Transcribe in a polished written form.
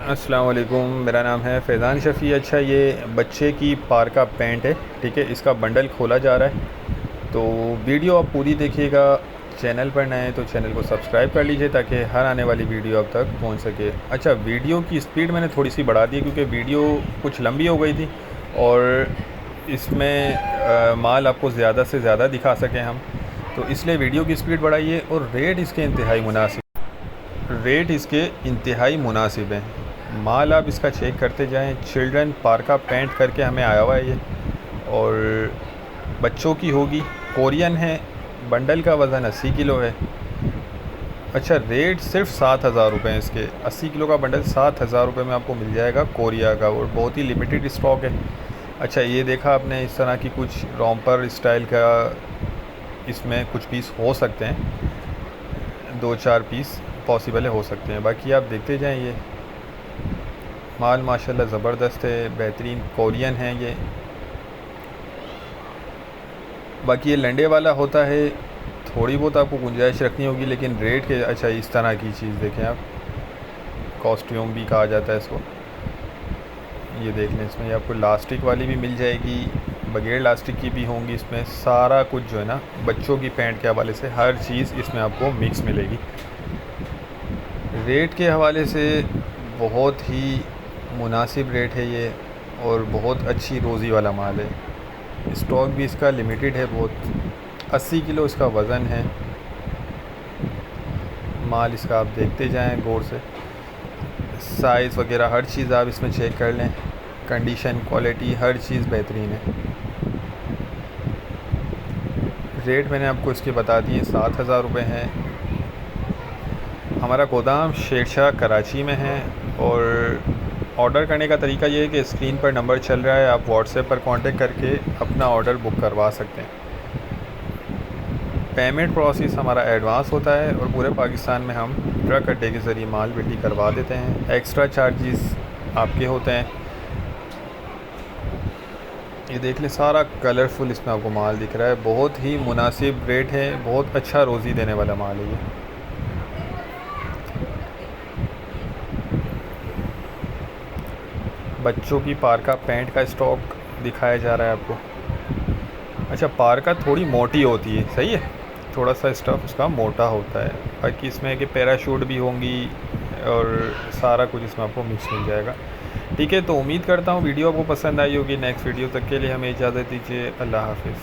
अस्सलाम वालेकुम, मेरा नाम है फैज़ान शफ़ी। अच्छा, ये बच्चे की पार्का पैंट है, ठीक है। इसका बंडल खोला जा रहा है, तो वीडियो आप पूरी देखिएगा। चैनल पर नए हैं तो चैनल को सब्सक्राइब कर लीजिए ताकि हर आने वाली वीडियो अब तक पहुंच सके। अच्छा, वीडियो की स्पीड मैंने थोड़ी सी बढ़ा दी है क्योंकि वीडियो कुछ लंबी हो गई थी और इसमें माल आपको ज़्यादा से ज़्यादा दिखा सकें हम, तो इसलिए वीडियो की स्पीड बढ़ाइए। और रेट इसके इंतहाई मुनासिब हैं। माल आप इसका चेक करते जाएं। चिल्ड्रन पार्का पैंट करके हमें आया हुआ है ये, और बच्चों की होगी, कोरियन है। बंडल का वज़न 80 किलो है। अच्छा, रेट सिर्फ 7,000 रुपये हैं इसके। 80 किलो का बंडल 7,000 रुपये में आपको मिल जाएगा कोरिया का, और बहुत ही लिमिटेड स्टॉक है। अच्छा, ये देखा आपने, इस तरह की कुछ रॉम्पर स्टाइल का इसमें कुछ पीस हो सकते हैं, 2-4 पीस पॉसिबल है, हो सकते हैं। बाकी आप देखते जाएं। ये माल माशाल्लाह ज़बरदस्त है, बेहतरीन कोरियन है ये। बाकी ये लंडे वाला होता है, थोड़ी बहुत आपको गुंजाइश रखनी होगी, लेकिन रेट के। अच्छा, इस तरह की चीज़ देखें आप, कॉस्ट्यूम भी कहा जाता है इसको। ये देख लें, इसमें आपको लास्टिक वाली भी मिल जाएगी, बगैर लास्टिक की भी होंगी। इसमें सारा कुछ जो है ना, बच्चों की पैंट के हवाले से हर चीज़ इसमें आपको मिक्स मिलेगी। रेट के हवाले से बहुत ही मुनासिब रेट है ये, और बहुत अच्छी रोज़ी वाला माल है। स्टॉक भी इसका लिमिटेड है बहुत। 80 किलो इसका वज़न है। माल इसका आप देखते जाएं गौर से, साइज़ वगैरह हर चीज़ आप इसमें चेक कर लें। कंडीशन, क्वालिटी, हर चीज़ बेहतरीन है। रेट मैंने आपको इसके बता दिए, 7,000 रुपये हैं। हमारा गोदाम शेरशाह कराची में है, और ऑर्डर करने का तरीका ये है कि स्क्रीन पर नंबर चल रहा है, आप व्हाट्सएप पर कांटेक्ट करके अपना ऑर्डर बुक करवा सकते हैं। पेमेंट प्रोसेस हमारा एडवांस होता है, और पूरे पाकिस्तान में हम ट्रक अड्डे के ज़रिए माल बिल्डी करवा देते हैं। एक्स्ट्रा चार्जेस आपके होते हैं। ये देख लें, सारा कलरफुल इसमें आपको माल दिख रहा है। बहुत ही मुनासिब रेट है, बहुत अच्छा रोज़ी देने वाला माल है ये। बच्चों की पार्का पैंट का स्टॉक दिखाया जा रहा है आपको। अच्छा, पार्का थोड़ी मोटी होती है, सही है, थोड़ा सा स्टफ़ उसका मोटा होता है। बाकी इसमें कि पैराशूट भी होंगी, और सारा कुछ इसमें आपको मिक्स मिल जाएगा। ठीक है, तो उम्मीद करता हूँ वीडियो आपको पसंद आई होगी। नेक्स्ट वीडियो तक के लिए हमें इजाज़त दीजिए। अल्लाह हाफ़िज़।